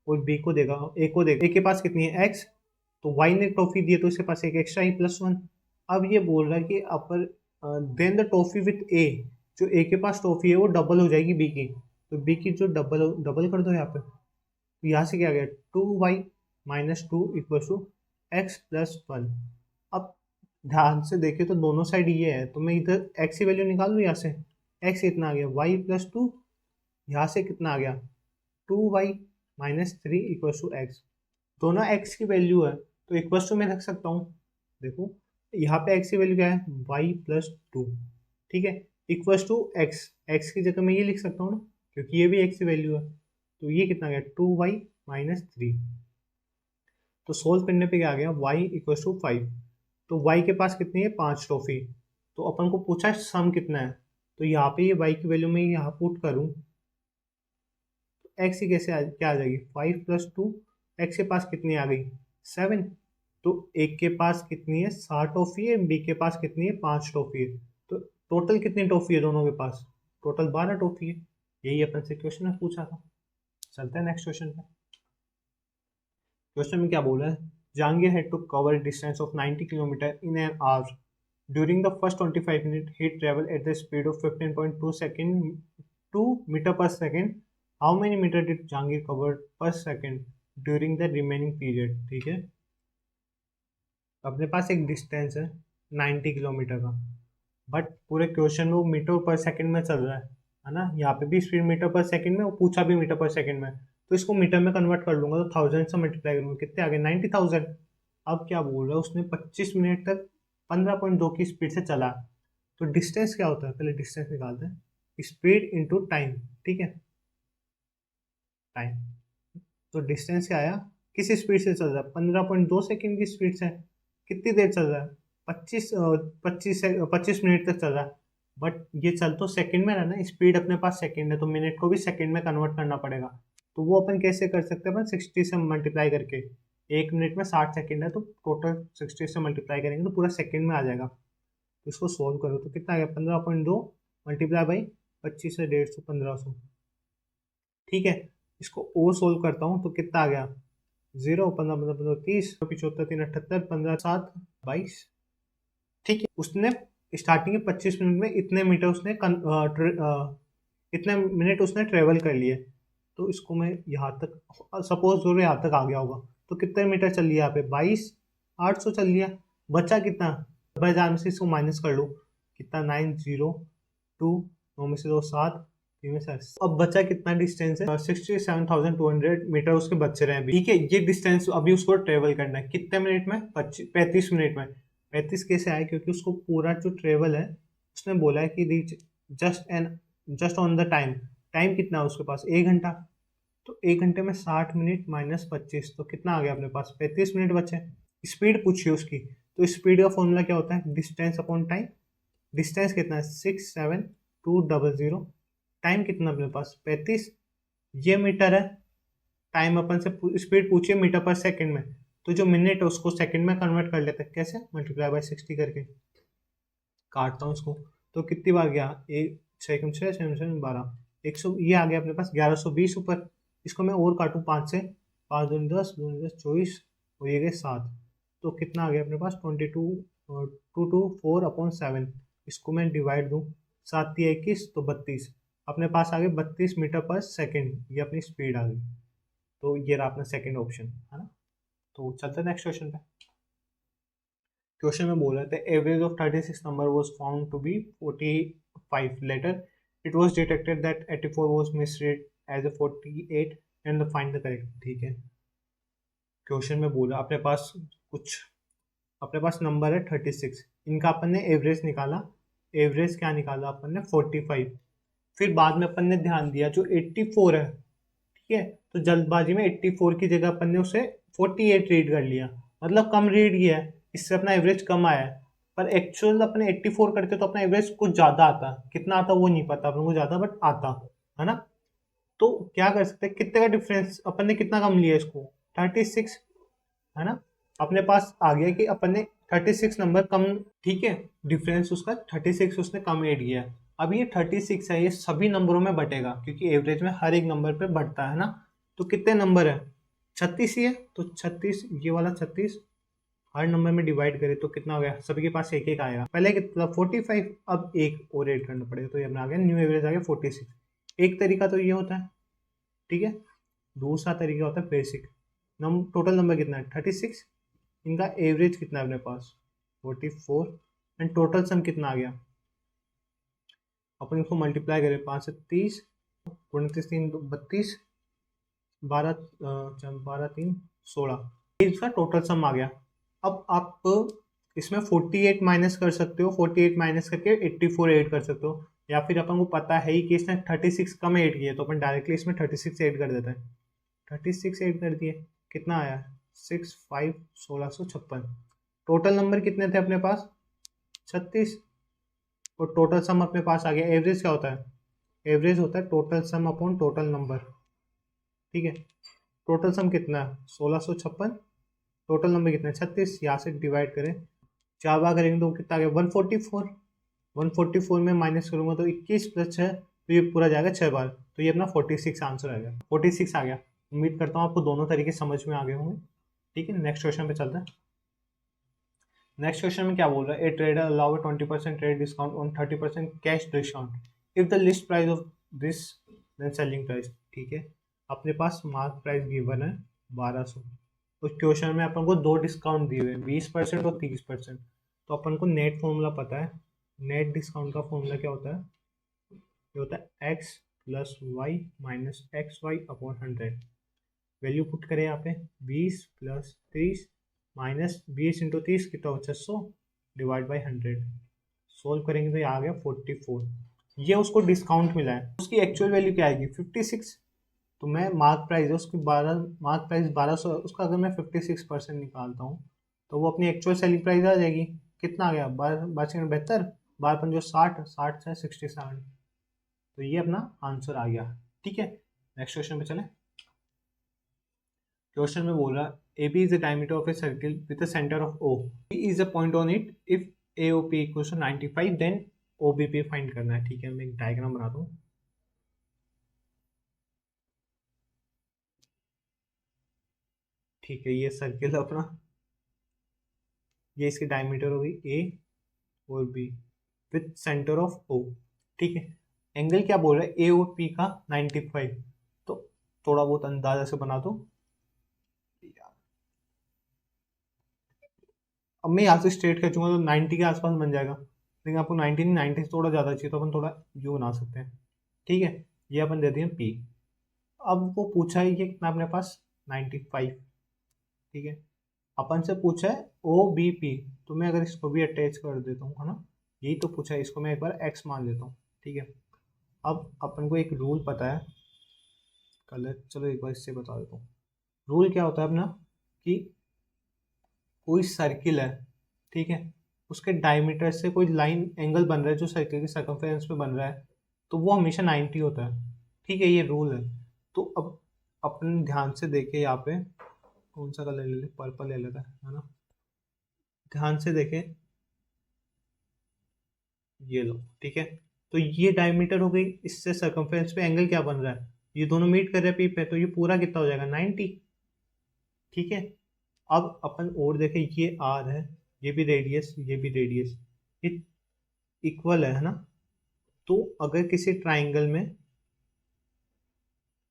A: और बी को देगा, ए को देगा। ए के पास कितनी है? एक्स, तो वाई ने टॉफी दी है तो इसके पास एक एक्स्ट्रा ही +1। अब ये बोल रहा है कि अपर देन द टॉफी विथ ए, जो ए के पास टॉफी है वो डबल हो जाएगी बी की, तो बी की जो डबल डबल कर दो यहाँ पे, तो यहाँ से क्या गया? 2y - 2 = x+1। अब ध्यान से देखे तो दोनों साइड ये है, तो मैं इधर x की वैल्यू निकाल लूँ। यहाँ से x कितना आ गया? y+2, यहाँ से कितना आ गया? 2y - 3 = x। दोनों x की वैल्यू है तो इक्वल टू में रख सकता हूँ। देखो यहाँ पे x की वैल्यू क्या है? y+2, ठीक है, इक्वल टू x की जगह मैं ये लिख सकता हूँ ना, क्योंकि ये भी x की वैल्यू है। तो ये कितना गया? 2y - 3। तो सोल्व करने पे क्या आ गया? y = 5। तो y के पास कितनी है? 5 टॉफी। तो अपन को पूछा है सम कितना है, तो यहाँ पे ये y की वैल्यू में यहाँ पुट करूँ तो x की कैसे क्या आ जाएगी? 5 + 2, x के पास कितनी आ गई? 7। तो एक के पास कितनी है? 7 टॉफी है, बी के पास कितनी है? 5 टॉफी है। तो टोटल कितनी टॉफी है दोनों के पास? टोटल 12 टॉफी है। यही अपन से क्वेश्चन में पूछा था। चलते हैं नेक्स्ट क्वेश्चन पे। क्वेश्चन में क्या बोल रहा है? Jahangir had to cover a distance of 90 km in an hour. During the first 25 minutes, he traveled at the speed of 2 meter per second. How many meter did Jahangir cover per second during the remaining period? ठीक है, अपने पास एक distance है 90 kilometre का, but पूरे question में वो metre पर सेकंड में चल रहा है ना। यहाँ पे भी स्पीड मीटर पर सेकंड में, वो पूछा भी मीटर पर सेकंड में, तो इसको मीटर में कन्वर्ट कर लूंगा तो 1000 से मल्टीप्लाई करूंगा, कितने आ गए? 90,000। अब क्या बोल रहा है? उसने 25 मिनट तक 15.2 की स्पीड से चला। तो डिस्टेंस क्या होता है? पहले डिस्टेंस निकालते हैं, स्पीड इंटू टाइम, ठीक है, टाइम। तो डिस्टेंस क्या आया? किस स्पीड से चल रहा है? 15.2 सेकेंड की स्पीड से। कितनी देर चल रहा है? 25 मिनट तक चल रहा है, बट ये चल तो सेकंड में रहा ना, स्पीड अपने पास सेकंड है, तो मिनट को भी सेकंड में कन्वर्ट करना पड़ेगा। तो वो अपन कैसे कर सकते हैं? अपन 60 से मल्टीप्लाई करके, 1 मिनट में 60 सेकंड है तो टोटल 60 से मल्टीप्लाई करेंगे तो पूरा सेकंड में आ जाएगा। तो इसको सोल्व करो तो कितना आ गया? 15.2 मल्टीप्लाई बाई 25 से 150, 1500, ठीक है। इसको ओ सोल्व करता हूँ तो कितना आ गया, 0, 15 15 15 30, 75 3 78, 15 7 22। ठीक है, उसने स्टार्टिंग के 25 मिनट में इतने मीटर उसने इतने मिनट उसने ट्रेवल कर लिए। तो इसको मैं यहाँ तक, सपोज जो यहाँ तक आ गया होगा, तो कितने मीटर चल लिया यहाँ पे, 22,800 चल लिया। बचा कितना, 90,000 में से इसको माइनस कर लो, कितना, 902, 9 में से 2 7, 3 में 7। अब बचा कितना डिस्टेंस है, 67,200 मीटर उसके बचे रहे हैं अभी। ठीक है, ये डिस्टेंस अभी उसको ट्रेवल करना है कितने मिनट में, 35 मिनट में। 35 कैसे आए, क्योंकि उसको पूरा जो ट्रेवल है उसने बोला है कि reach just on the time. Time कितना है उसके पास, 1 घंटा। तो 1 घंटे में 60 मिनट माइनस 25, तो कितना आ गया अपने पास, 35 मिनट बचे। स्पीड पूछिए उसकी, तो स्पीड का फॉर्मूला क्या होता है, डिस्टेंस अपॉन टाइम। डिस्टेंस कितना है, 67200। टाइम कितना अपने पास, 35। ये मीटर है, टाइम अपन से स्पीड पूछिए मीटर पर सेकंड में, तो जो मिनट है उसको सेकंड में कन्वर्ट कर लेते हैं, कैसे, मल्टीप्लाई बाय 60 करके। काटता हूँ इसको, तो कितनी बार गया, एक 6 100, ये आ गया अपने पास 1120 ऊपर। इसको मैं और काटूँ 5 से, 5 दूनी 10, 2 10 24, और ये गए 7। तो कितना आ गया अपने पास, 224/7। इसको मैं डिवाइड दूँ, 7 3 21, तो 32। अपने पास आ गए 32 मीटर पर सेकेंड, ये अपनी स्पीड आ गई। तो ये रहा अपना सेकेंड ऑप्शन, है ना। तो चलते हैं नेक्स्ट क्वेश्चन पे। क्वेश्चन में बोल रहे थे, average of 36 number was found to be 45 later, it was detected that 84 was misread as a 48 and the find the correct. ठीक है, क्वेश्चन में बोला अपने पास नंबर है 36, इनका अपन ने एवरेज निकाला। एवरेज क्या निकाला अपन ने, 45। फिर बाद में अपन ने ध्यान दिया जो 84 है, ठीक है, तो जल्दबाजी में 84 की जगह अपन ने उसे 48 रीड कर लिया, मतलब कम रीड किया है, इससे अपना एवरेज कम आया है। पर एक्चुअल अपने 84 करते तो अपना एवरेज कुछ ज्यादा आता, कितना आता वो नहीं पता अपन को ज्यादा, बट आता, है ना। तो क्या कर सकते हैं, कितने का डिफरेंस, अपन ने कितना कम लिया इसको, 36, है ना। अपने पास आ गया कि अपन ने 36 नंबर कम, ठीक है, डिफरेंस उसका 36 उसने कम ऐड किया है। अब ये 36 है, ये सभी नंबरों में बटेगा, क्योंकि एवरेज में हर एक नंबर पे बढ़ता है ना। तो कितने नंबर है, 36 ही है, तो 36, ये वाला 36 हर नंबर में डिवाइड करें तो कितना हो गया, सभी के पास एक एक आएगा। पहले कितना 45, अब एक और ऐड करना पड़ेगा, तो ये अपना आ गया न्यू एवरेज आ गया 46। एक तरीका तो ये होता है, ठीक है। दूसरा तरीका होता है बेसिक। टोटल नंबर कितना है 36, इनका एवरेज कितना है अपने पास 44, एंड टोटल सम कितना आ गया। अपन इसको मल्टीप्लाई करें, 5 से 30, 29 3 32, 12 12 3 16, इसका टोटल सम आ गया। अब आप इसमें 48 माइनस कर सकते हो, 48 माइनस करके 84 ऐड कर सकते हो, या फिर अपन को पता है ही कि इसने 36 कम ऐड किया, तो अपन डायरेक्टली इसमें 36 ऐड कर देते हैं। 36 ऐड कर दिए, कितना आया, 6 5 1656। टोटल नंबर कितने थे अपने पास, 36, और टोटल सम अपने पास आ गया। एवरेज क्या होता है, एवरेज होता है total sum upon total number, ठीक है। टोटल सम कितना है 1656, टोटल नंबर कितना है 36, यहाँ से डिवाइड करें, 4 बार करेंगे तो कितना आ गया 144। 144 में माइनस करूंगा तो 21 प्लस 6, तो ये पूरा जाएगा 6 बार, तो ये अपना 46 आंसर आ गया, 46 आ गया। उम्मीद करता हूँ आपको दोनों तरीके समझ में आ गए होंगे। ठीक है, नेक्स्ट क्वेश्चन पे चलते हैं। नेक्स्ट क्वेश्चन में क्या बोल रहा है, a trader allow 20% trade discount on 30% cash discount if the list price of this then selling price. ठीक है, अपने पास मार्क प्राइस गिवन है 1200। उस क्वेश्चन में अपन को दो डिस्काउंट दिए हुए हैं, 20% और 30%। तो अपन को नेट फॉर्मूला पता है, नेट डिस्काउंट का फॉर्मूला क्या होता है, ये होता है x plus y minus x y upon 100। Value put करें यहाँ पे, 20 प्लस 30 माइनस 20 इंटू 30 कितना हो 600 डिवाइड बाई 100। सोल्व करेंगे तो ये आ गया 44। ये उसको डिस्काउंट मिला है, उसकी एक्चुअल वैल्यू क्या आएगी 56। तो मैं मार्क प्राइस है उसकी 12, मार्क प्राइस 1200, उसका अगर मैं 56% निकालता हूँ तो वो अपनी एक्चुअल सेलिंग प्राइस आ जाएगी। कितना आ गया 12 12 पंजो 60, 60 से 67, तो ये अपना आंसर आ गया। ठीक है, नेक्स्ट क्वेश्चन पे चलें। क्वेश्चन में बोल रहा है AB is the diameter of a circle with the centre of O, P is a point on it, if AOP equals to 95 then OBP find करना है। ठीक है, मैं एक डायग्राम बनाता हूँ। ठीक है, ये सर्किल अपना, ये इसकी डायमीटर होगी ए और B with centre of O. ठीक है, एंगल क्या बोल रहा है, ए और पी का 95। तो थोड़ा बहुत अंदाजा से बना दो। अब मैं यहाँ से स्ट्रेट खींचूंगा तो 90 के आसपास बन जाएगा, लेकिन आपको 90 नहीं, 90 से थोड़ा ज़्यादा चाहिए, तो अपन थोड़ा यू बना सकते हैं। ठीक है, ये अपन दे दिए पी। अब वो पूछा है ये कितना अपने पास 95। ठीक है, अपन से पूछा है ओ बी पी, तो मैं अगर इसको भी अटैच कर देता हूँ, है ना, यही तो पूछा है, इसको मैं एक बार एक्स मान लेता हूँ। ठीक है, अब अपन को एक रूल पता है, कलर, चलो एक बार इससे बता देता हूँ। रूल क्या होता है अपना कि कोई सर्किल है, ठीक है, उसके डायमीटर से कोई लाइन एंगल बन रहा है जो सर्किल के सर्कमफेरेंस में बन रहा है, तो वो हमेशा 90 होता है। ठीक है, ये रूल है। तो अब अपन ध्यान से देखे, यहाँ पे कौन सा कलर ले ले, पर्पल ले लेता है ना, ध्यान से देखें, ये लो। ठीक है, तो ये डायमीटर हो गई, इससे सर्कमफेरेंस पे एंगल क्या बन रहा है, ये दोनों मीट कर रहे हैं पी पे, तो ये पूरा कितना हो जाएगा 90। ठीक है, अब अपन और देखें, ये आर है, ये भी रेडियस, ये भी रेडियस, ये इक्वल है ना। तो अगर किसी ट्राइंगल में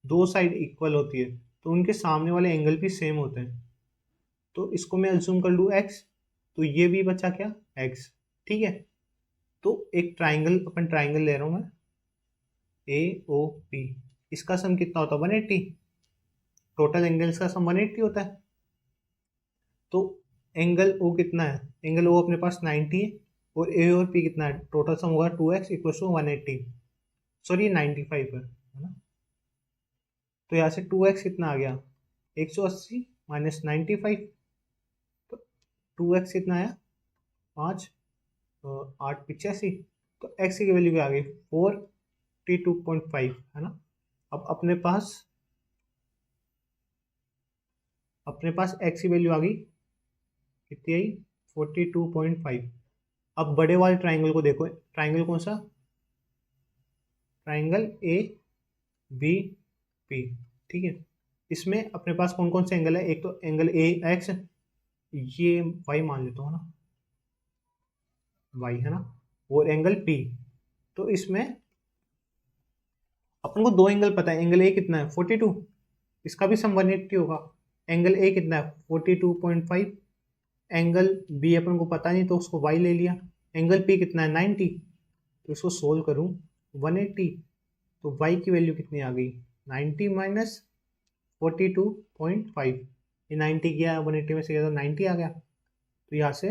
A: दो साइड इक्वल होती है तो उनके सामने वाले एंगल भी सेम होते हैं। तो इसको मैं अज्यूम कर लूँ एक्स, तो ये भी बचा क्या, एक्स। ठीक है, तो एक ट्राइंगल, अपन ट्राइंगल ले रहा हूँ मैं, ए ओ पी, इसका सम कितना होता है 180, टोटल एंगल्स का सम 180 होता है। तो एंगल ओ कितना है, एंगल ओ अपने पास 90 है, और ए और पी कितना है, टोटल सम होगा 2x इक्वल टू 180, सॉरी 95 है ना। तो यहाँ से 2x कितना आ गया, 180 माइनस 95, तो 2x कितना आया 5, 8 85, तो x की वैल्यू क्या आ गई 42.5, है ना। अब अपने पास x की वैल्यू आ गई, कितनी आई 42.5। अब बड़े वाले ट्राइंगल को देखो, ट्राइंगल कौन सा, ट्राइंगल ए बी पी। ठीक है, इसमें अपने पास कौन कौन से एंगल है, एक तो एंगल ए एक्स, ये वाई मान लेता हूँ ना, वाई है ना, और एंगल पी। तो इसमें अपन को दो एंगल पता है, एंगल ए कितना है 42, इसका भी सम 180 होगा। एंगल ए कितना है 42.5, एंगल बी अपन को पता नहीं तो उसको वाई ले लिया, एंगल पी कितना है 90, तो इसको सोल्व करूँ 180, तो वाई की वैल्यू कितनी आ गई 90 माइनस 42.5, ये 90 गया 180 में से गया तो 90 आ गया। तो यहाँ से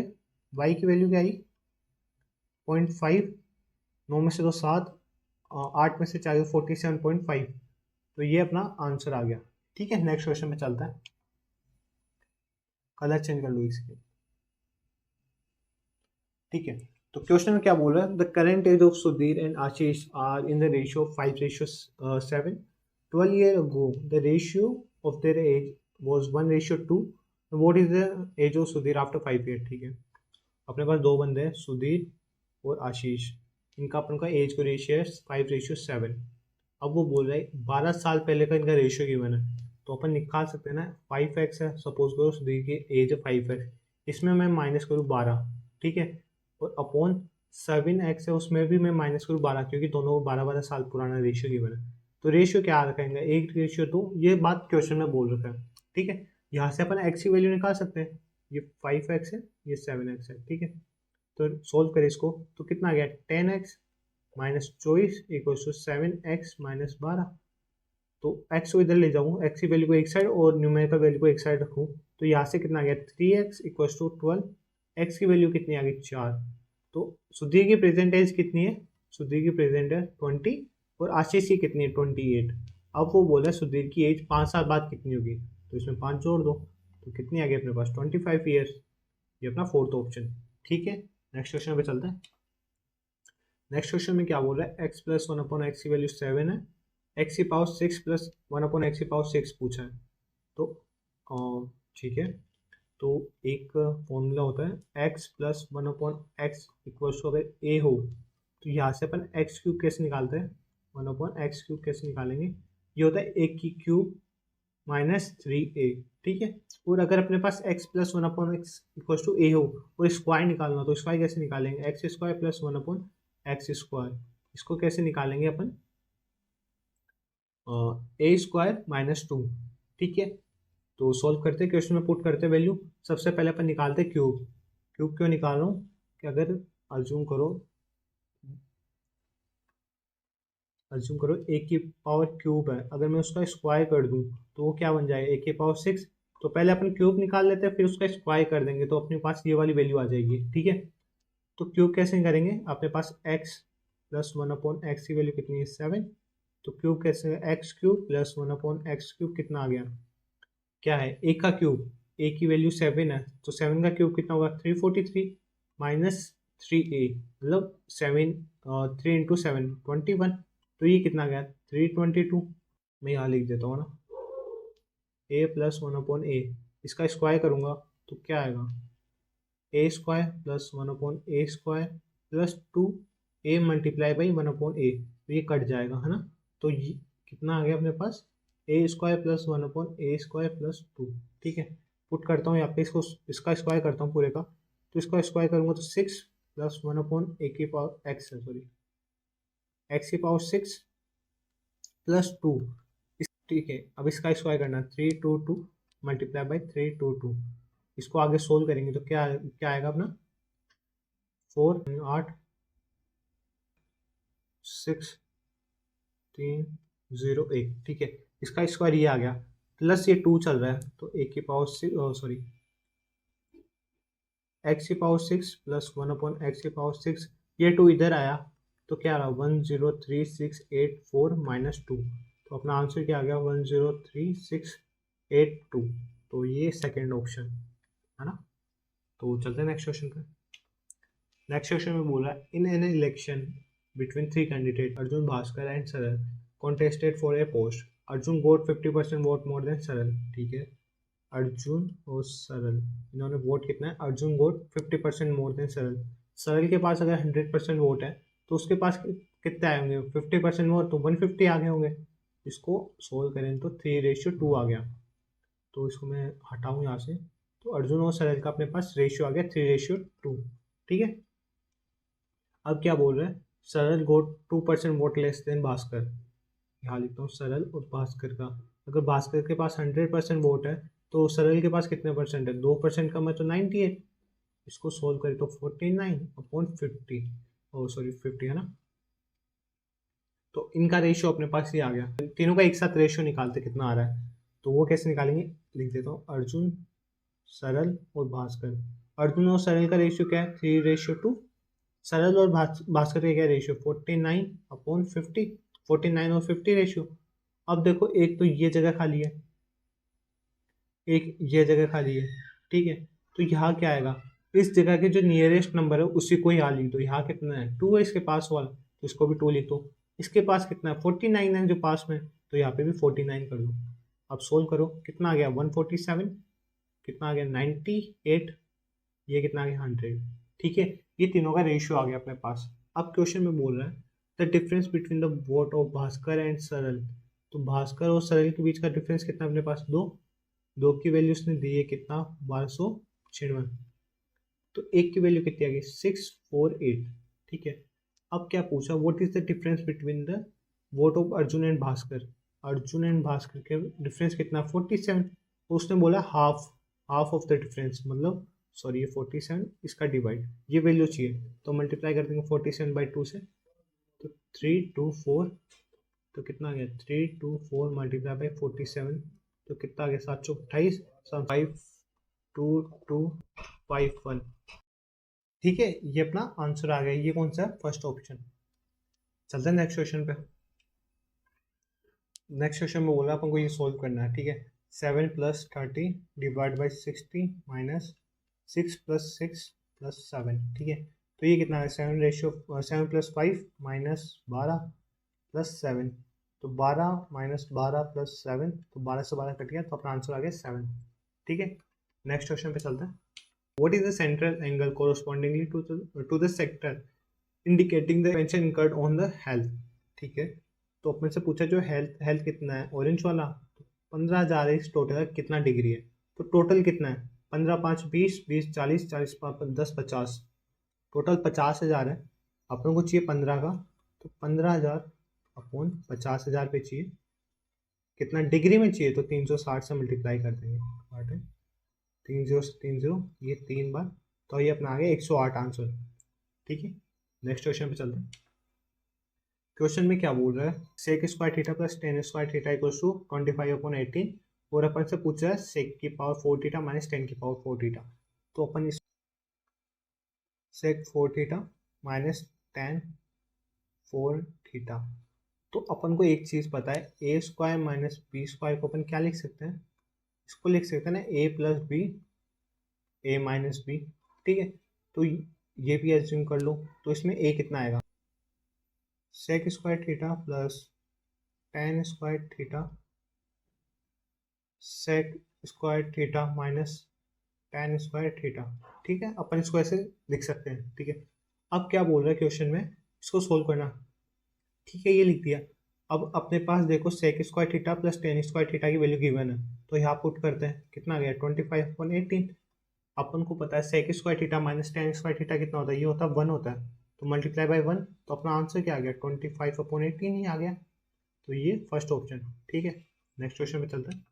A: y की वैल्यू क्या आई 0.5, 9 में से 2 7, 8 में से 4 47.5, तो ये अपना आंसर आ गया। ठीक है, नेक्स्ट क्वेश्चन में चलता है, कलर चेंज कर लो इसके। ठीक है, तो क्वेश्चन में क्या बोल रहा है, the current age of Sudhir and Ashish are in the ratio 5:7। 12 years ago the ratio of their age was 1:2। what is the age of Sudhir after 5 years। ठीक है, अपने पास दो बंदे हैं, सुधीर और आशीष, इनका अपन का एज को रेशियो है 5:7। अब वो बोल रहा है 12 साल पहले का इनका रेशियो गिवन है, तो अपन निकाल सकते हैं ना, 5x है, सपोज करो सुधीर की एज है 5x, इसमें मैं माइनस करूँ 12, ठीक है, और अपॉन 7x है, उसमें भी मैं माइनस करूँ 12, क्योंकि दोनों को 12-12 साल पुराना रेशियो गिवन है। तो रेशियो क्या रखेंगे, 1:2, ये बात क्वेश्चन में बोल रखा है। ठीक है, यहाँ से अपन x की वैल्यू निकाल सकते हैं, ये 5x है, ये 7x है। ठीक है, तो सोल्व करें इसको, तो कितना आ गया 10x minus 24 equal to 7x minus 12। तो x को इधर ले जाऊँ, x की वैल्यू को एक साइड और न्यूमेरिकल वैल्यू को एक साइड रखूँ, तो यहाँ से कितना आ गया 3x इक्वल टू 12, x की वैल्यू कितनी आ गई 4। तो सुधीर की प्रेजेंट एज कितनी है, सुधीर की प्रेजेंट है 20, और आशीष की कितनी है 28। अब वो बोला सुधीर की एज 5 साल बाद कितनी होगी, तो इसमें 5 जोड़ दो, तो कितनी आ गई अपने पास 25 ईयर्स। ये अपना फोर्थ ऑप्शन। ठीक है, नेक्स्ट क्वेश्चन पे चलते हैं। नेक्स्ट क्वेश्चन में क्या बोल रहा है, x प्लस 1/x की वैल्यू 7 है, x की पावर 6 प्लस 1/x की पावर 6 पूछा है। तो ठीक है, तो एक फॉर्मूला होता है x plus 1/x equals to, अगर a हो तो यहाँ से अपन x क्यूब कैसे निकालते हैं, 1/x क्यूब कैसे निकालेंगे, ये होता है a की क्यूब माइनस 3a। ठीक है। और अगर अपने पास x plus one upon x equal to a हो और स्क्वायर निकालना हो तो स्क्वायर कैसे निकालेंगे, x square plus one upon x square. इसको कैसे निकालेंगे अपन, ए स्क्वायर माइनस टू। ठीक है, तो सॉल्व करते क्वेश्चन में पुट करते वैल्यू। सबसे पहले अपन निकालते क्यूब। क्यूब क्यों निकाल रहा हूँ कि अगर अज्यूम करो ए की पावर क्यूब है, अगर मैं उसका स्क्वायर कर दूं तो वो क्या बन जाएगा, ए की पावर सिक्स। तो पहले अपन क्यूब निकाल लेते हैं फिर उसका स्क्वायर कर देंगे तो अपने पास ये वाली वैल्यू आ जाएगी। ठीक है, तो क्यूब कैसे करेंगे, अपने पास x plus one upon x की वैल्यू कितनी है, 7। तो क्यूब कैसे, x cube plus one upon x cube कितना आ गया, क्या है, ए का क्यूब, ए की वैल्यू 7 है तो 7 का क्यूब कितना होगा 343 माइनस 3a, मतलब 7, 3 इंटू 7 21। तो ये कितना गया 322। मैं यहाँ लिख देता हूँ ना, a plus one upon a, इसका स्क्वायर करूँगा तो क्या आएगा, a square plus one upon a square plus two a multiply by one upon a, तो ये कट जाएगा है ना। तो ये कितना आ गया अपने पास, ए square plus one upon a square plus to. ठीक है, पुट करता हूँ यहाँ पे, इसको इसका स्क्वायर करता हूँ पूरे का, तो इसका स्क्वायर करूँगा तो 6 प्लस वन अपॉन ए की पावर एक्स है, सॉरी एक्स की पावर 6 प्लस टू। ठीक है, अब इसका स्क्वायर करना 322 मल्टीप्लाई बाई 322। इसको आगे सोल्व करेंगे तो क्या क्या आएगा अपना, 4 8 6 3 0 1। ठीक है, इसका स्क्वायर ये आ गया, प्लस ये 2 चल रहा है तो ए की पावर सॉरी एक्स की power 6 plus one upon x की पावर 6, ये 2 इधर आया तो क्या रहा 103684 माइनस टू। तो अपना आंसर क्या आ गया 103682। तो ये सेकेंड ऑप्शन है ना। तो चलते हैं नेक्स्ट क्वेश्चन पे। नेक्स्ट क्वेश्चन में बोल रहा है, in an election between three candidate Arjun Bhaskar and Saral contested for a post, Arjun got 50% vote more than Saral. ठीक है, अर्जुन और सरल इन्होंने वोट कितना है, अर्जुन वोट 50% मोर देन सरल। सरल के पास अगर 100% वोट है तो उसके पास कितने आए होंगे, 50% मोर तो 150 आ गए होंगे। इसको सोल्व करें तो 3:2 आ गया। तो इसको मैं हटाऊँ यहाँ से, तो अर्जुन और सरल का अपने पास रेशियो आ गया 3:2। ठीक है, अब क्या बोल रहे हैं, सरल गोट 2% वोट लेस देन भास्कर। यहाँ लिखता हूँ सरल और भास्कर का, अगर भास्कर के पास 100% वोट है तो सरल के पास कितने परसेंट है, 2% कम है तो 98। इसको सोल्व करें तो 49/50, ओ सॉरी 50 है ना। तो इनका रेशियो अपने पास ये आ गया, तीनों का एक साथ रेशियो निकालते कितना आ रहा है, तो वो कैसे निकालेंगे, लिख देता हूँ अर्जुन सरल और भास्कर। अर्जुन और सरल का रेशियो क्या है 3:2, सरल और भास्कर का क्या रेशियो 49/50, 49 और 50 रेशियो। अब देखो एक तो ये जगह खाली है, एक ये जगह खाली है। ठीक है, तो यहाँ क्या आएगा, इस जगह के जो नियरेस्ट नंबर है उसी को यहाँ लिख दो। यहाँ कितना है 2 है इसके पास वाला, तो इसको भी 2 लिख दो। इसके पास कितना है 49 है जो पास में, तो यहाँ पे भी 49 कर दो। अब सोल्व करो, कितना आ गया 147, कितना आ गया 98, ये कितना आ गया 100। ठीक है, ये तीनों का रेशियो आ गया अपने पास। अब क्वेश्चन में बोल रहा है the difference between the vote of Bhaskar and सरल। तो भास्कर और सरल के बीच का डिफरेंस कितना अपने पास, दो की वैल्यू उसने दी है कितना 1296, तो एक की वैल्यू कितनी आ गई 648। ठीक है, अब क्या पूछा, what is the difference between the vote of Arjun and Bhaskar. Arjun and Bhaskar के डिफरेंस कितना 47, तो उसने बोला हाफ ऑफ द डिफरेंस, मतलब सॉरी ये 47 इसका डिवाइड, ये वैल्यू चाहिए तो मल्टीप्लाई कर देंगे 47/2 से, तो 324, तो कितना आ गया 324 मल्टीप्लाई बाई 47, तो कितना आ गया 728, 52251। ठीक है, ये अपना आंसर आ गया। ये कौन सा है, फर्स्ट ऑप्शन। चलते हैं नेक्स्ट क्वेश्चन पे। नेक्स्ट क्वेश्चन में बोला अपन को ये सोल्व करना है। ठीक है, 7 + 30 डिवाइड बाई 60 माइनस 6 + 6 + 7। ठीक है, तो ये कितना है 7 + 5 माइनस 12 + 7, तो 12 माइनस 12 + 7, तो 12 से 12 कट गया तो अपना आंसर आ गया 7। ठीक है, नेक्स्ट क्वेश्चन पे चलते हैं। What is the central angle correspondingly to the sector indicating the expense incurred on the health। ठीक है, तो अपने से पूछा जो हेल्थ कितना है ऑरेंज वाला, 15,000 है, इस टोटल का कितना डिग्री है। तो टोटल कितना है, 15 5 20, 20 40, 40 10 50, टोटल 50,000 है। अपन को चाहिए 15 का, तो 15,000 अपॉन 50,000 पे चाहिए। कितना डिग्री में चाहिए, तो 360 से मल्टीप्लाई कर देंगे। 8 है, 30 से 30, ये 3 बार, तो ये अपना आ गया 108 आंसर। ठीक है, नेक्स्ट क्वेश्चन पे चलते हैं। क्वेश्चन में क्या बोल रहा है, sec square theta plus tan square theta equals to 25/18, और अपन से पूछा है सेक की पावर 4 थीटा माइनस टेन की पावर 4 थीटा। तो अपन इस sec 4 theta minus tan 4 theta, तो अपन को एक चीज़ पता है, A square minus B square को अपन क्या लिख सकते हैं, इसको लिख सकते हैं ना a plus B, A minus B. ठीक है, तो ये भी एज्यूम कर लो, तो इसमें ए कितना आएगा, sec square theta plus tan square theta sec square theta minus tan square theta. ठीक है, अपन इसको ऐसे लिख सकते हैं। ठीक है, अब क्या बोल रहा है क्वेश्चन में, इसको सोल्व करना। ठीक है, ये लिख दिया। अब अपने पास देखो sec square theta plus tan square theta की वैल्यू गिवन है, तो यहाँ पुट करते हैं, कितना आ गया 25/18। अपन को पता है sec square theta minus tan square theta कितना होता है, ये होता है 1 होता है, तो मल्टीप्लाई बाय 1, तो अपना आंसर क्या आ गया 25/18 ही आ गया। तो ये फर्स्ट ऑप्शन। ठीक है, नेक्स्ट क्वेश्चन पे चलते हैं।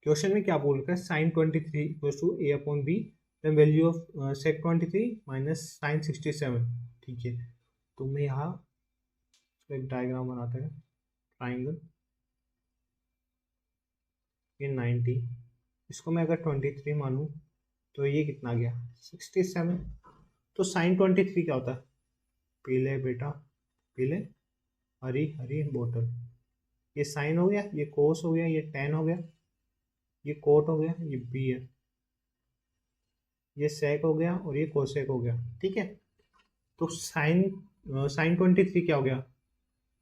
A: क्वेश्चन में क्या बोल रखा है, sine 23 equals to A upon B, then value of sec 23 minus sine 67। ठीक है, तो मैं यहाँ एक डायग्राम बनाते हैं, ट्राइंगल, ये 90, इसको मैं अगर 23 मानूँ तो ये कितना गया 67। तो साइन 23 क्या होता है, पीले बेटा पीले, हरी हरी बोतल, ये साइन हो गया, ये कोस हो गया, ये टेन हो गया, ये कोट हो गया, ये बी है, ये सेक हो गया और ये कोसेक हो गया। ठीक है, तो साइन साइन 23 क्या हो गया,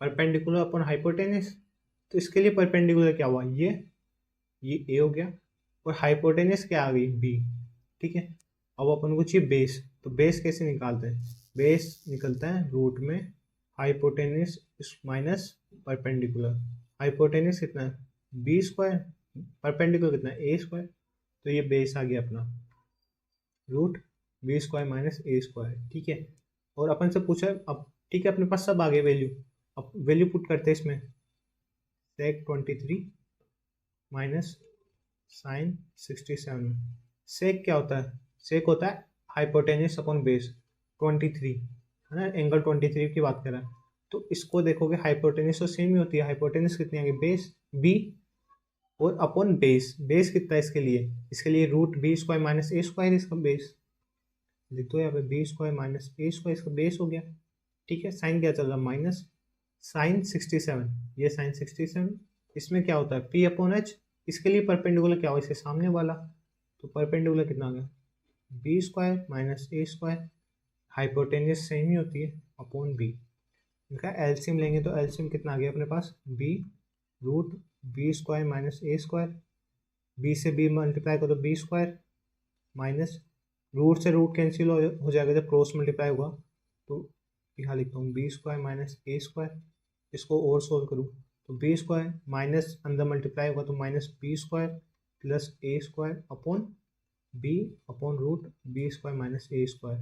A: परपेंडिकुलर अपॉन हाइपोटेनिस, तो इसके लिए परपेंडिकुलर क्या हुआ, ये ए हो गया, और हाइपोटेनिस क्या आ गई बी। ठीक है, अब अपन को चाहिए बेस, तो बेस कैसे निकालते हैं, बेस निकलता है रूट में हाइपोटेनिस माइनस परपेंडिकुलर। हाइपोटेनिस कितना है बी स्क्वायर, परपेंडिकुलर कितना है ए स्क्वायर, तो ये बेस आ गया अपना root b square minus a square. ठीक है, और अपन से पूछा अब, ठीक है अपने पास सब आ गए वैल्यू, अब वैल्यू पुट करते हैं इसमें, सेक 23 माइनस साइन 67। सेक क्या होता है, सेक होता है हाइपोटेनिस अपॉन बेस 23, है ना, एंगल 23 की बात कर रहा है। तो इसको देखोगे हाइपोटेनिस तो सेम ही होती है, हाइपोटेनिस कितनी आ गई बेस बी, और अपॉन बेस, बेस कितना है इसके लिए root b square minus a square, इसका बेस लिख दो यहाँ पे, B square minus a square इसका बेस हो गया। ठीक है, साइन क्या चल रहा है माइनस साइन 67, ये साइन 67, इसमें क्या होता है पी अपॉन एच, इसके लिए परपेंडिकुलर क्या हो, इसके सामने वाला, तो परपेंडिकुलर कितना आ गया B square minus a square, hypotenuse same ही होती है अपॉन बी, इनका एलसीएम लेंगे तो एलसीएम कितना आ गया अपने पास b root b square minus a square, b से बी मल्टीप्लाई करो तो बी स्क्वायर माइनस रूट से रूट कैंसिल हो जाएगा जब क्रॉस मल्टीप्लाई होगा, तो यहाँ लिखता हूँ b square minus a square, इसको और सोल्व करूँ तो बी स्क्वायर माइनस अंदर मल्टीप्लाई होगा तो minus B square plus a square upon b upon root b square minus a square.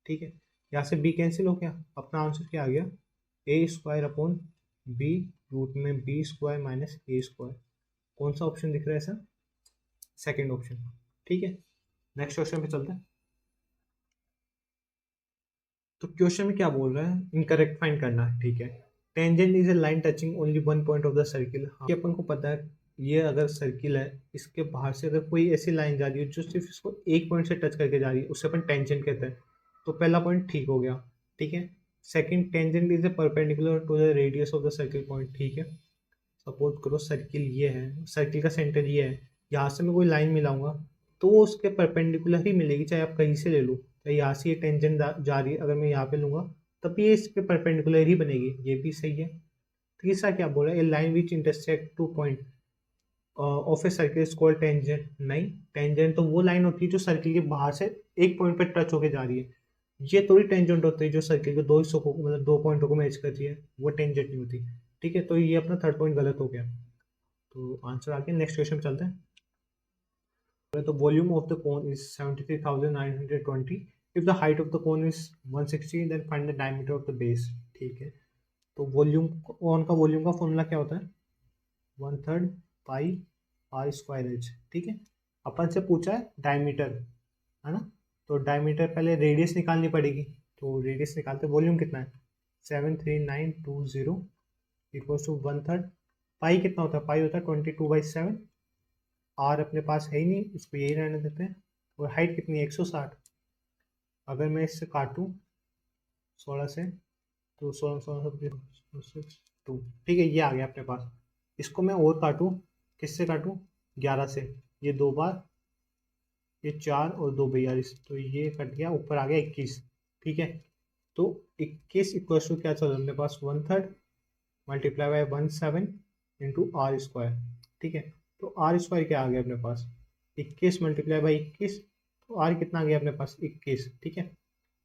A: ठीक है, यहाँ से बी कैंसिल हो गया, अपना आंसर क्या आ गया ए स्क्वायर अपॉन बी रूट में B square minus a square. कौन सा ऑप्शन दिख रहा है सर, सेकेंड ऑप्शन। ठीक है, नेक्स्ट क्वेश्चन पे चलते हैं। तो क्वेश्चन में क्या बोल रहा है, इनकरेक्ट फाइंड करना है। ठीक है, tangent is A line touching only one point of the circle. ये अपन को पता है, ये अगर सर्किल है, इसके बाहर से अगर कोई ऐसी लाइन जा रही है जो सिर्फ इसको एक पॉइंट से टच करके जा रही है, उसे अपन टेंजेंट कहते हैं। तो पहला पॉइंट ठीक हो गया। ठीक है, second, tangent is a perpendicular to the radius of the circle point. ठीक है, सपोज करो सर्किल ये है, सर्किल का सेंटर ये है, यहाँ से मैं कोई लाइन मिलाऊंगा तो वो उसके परपेंडिकुलर ही मिलेगी, चाहे आप कहीं से ले लो, चाहे यहाँ से ये टेंजेंट जा रही है, अगर मैं यहाँ पे लूंगा तब ये इसके परपेंडिकुलर ही बनेगी, ये भी सही है। तीसरा क्या बोला, a line which intersect two point of a circle is called tangent. नहीं, टेंजेंट तो वो लाइन होती है जो सर्किल के बाहर से एक पॉइंट पर टच होके जा रही है, ये थोड़ी टेंजेंट होती है जो सर्किल के दो हिस्सों को, मतलब दो पॉइंटों को मैच कर रही है, वो टेंजेंट नहीं होती। ठीक है, तो ये अपना थर्ड पॉइंट गलत हो गया, तो आंसर आ गया। नेक्स्ट क्वेश्चन चलते हैं। तो volume of the cone is 73,920। If the height of the cone is 160 then find the diameter of the base. ठीक है, तो वॉल्यूम कोन का वॉल्यूम का फॉर्मूला क्या होता है? 1/3 पाई आर स्क्वायर एच। ठीक है, अपन से पूछा है डायमीटर, है ना, तो डायमीटर पहले रेडियस निकालनी पड़ेगी। तो रेडियस निकालते, वॉल्यूम कितना है 73920 इक्वल्स टू 1/3। पाई कितना होता है? पाई होता है 22/7। आर अपने पास है ही नहीं, इसको यही रहने देते हैं। और हाइट कितनी है 160। अगर मैं इससे काटूँ 16 से, तो 16 टू, ठीक है, ये आ गया अपने पास। इसको मैं और काटूँ, किससे काटूँ? 11 से, ये 2 बार, ये 4 और 2 42, तो ये कट गया, ऊपर आ गया 21। ठीक है, तो 21 इक्वल टू क्या चल रहा है अपने पास? 1/3 multiply by 17 into R square. ठीक है, तो आर स्क्वायर क्या आ गया अपने पास? 21 मल्टीप्लाई बाई 21, तो आर कितना आ गया अपने पास? 21। ठीक है,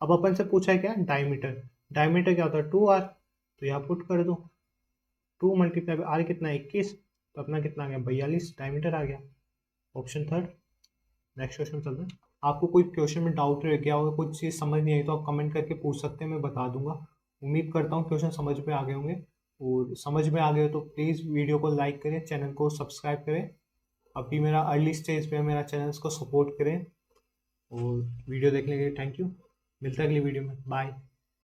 A: अब अपन से पूछा है क्या? डायमीटर। डायमीटर क्या होता है? 2r, तो यहाँ पुट कर दो। 2 मल्टीप्लाई बाई आर कितना है? 21, तो अपना कितना आ गया? 42 डायमीटर आ गया। Option third. नेक्स्ट क्वेश्चन चलते हैं। आपको कोई क्वेश्चन में डाउट रह गया होगा, कुछ चीज़ समझ नहीं आई, तो आप कमेंट करके पूछ सकते हैं, मैं बता दूंगा। उम्मीद करता हूँ क्वेश्चन समझ में आ गए होंगे, और समझ में आ गए हो तो प्लीज़ वीडियो को लाइक करें, चैनल को सब्सक्राइब करें। अभी मेरा अर्ली स्टेज पे है, मेरा चैनल को सपोर्ट करें। और वीडियो देखने के लिए थैंक यू। मिलता है अगली वीडियो में, बाय।